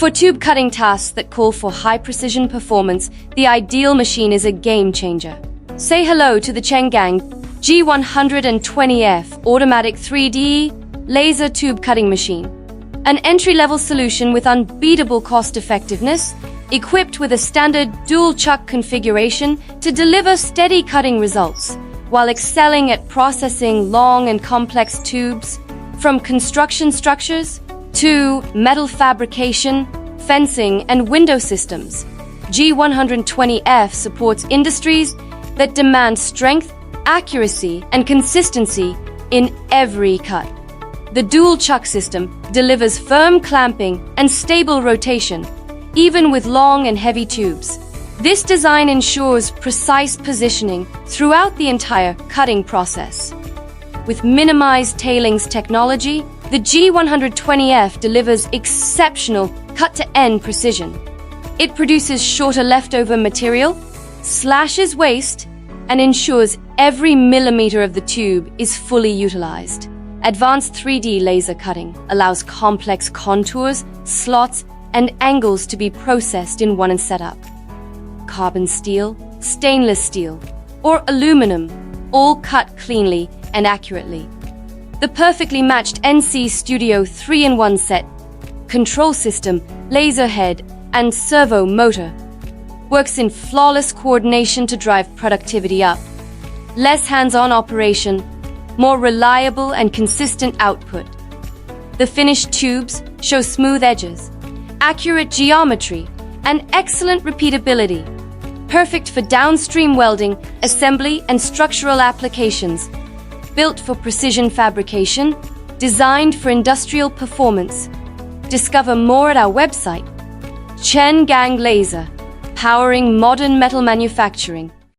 For tube cutting tasks that call for high-precision performance, the ideal machine is a game-changer. Say hello to the QianGang G120F Automatic 3D laser tube cutting machine. An entry-level solution with unbeatable cost-effectiveness, equipped with a standard dual-chuck configuration to deliver steady cutting results, while excelling at processing long and complex tubes, from construction structures to metal fabrication, fencing, and window systems. G120F supports industries that demand strength, accuracy, and consistency in every cut. The dual-chuck system delivers firm clamping and stable rotation, even with long and heavy tubes. This design ensures precise positioning throughout the entire cutting process. With minimized tailings technology, the G120F delivers exceptional cut-to-end precision. It produces shorter leftover material, slashes waste, and ensures every millimeter of the tube is fully utilized. Advanced 3D laser cutting allows complex contours, slots, and angles to be processed in one setup. Carbon steel, stainless steel, or aluminum, all cut cleanly and accurately. The perfectly matched NC Studio 3-in-1 set, control system, laser head, and servo motor works in flawless coordination to drive productivity up. Less hands-on operation, more reliable and consistent output. The finished tubes show smooth edges, accurate geometry, and excellent repeatability, perfect for downstream welding, assembly, and structural applications. Built for precision fabrication, designed for industrial performance. Discover more at our website. QianGang Laser, powering modern metal manufacturing.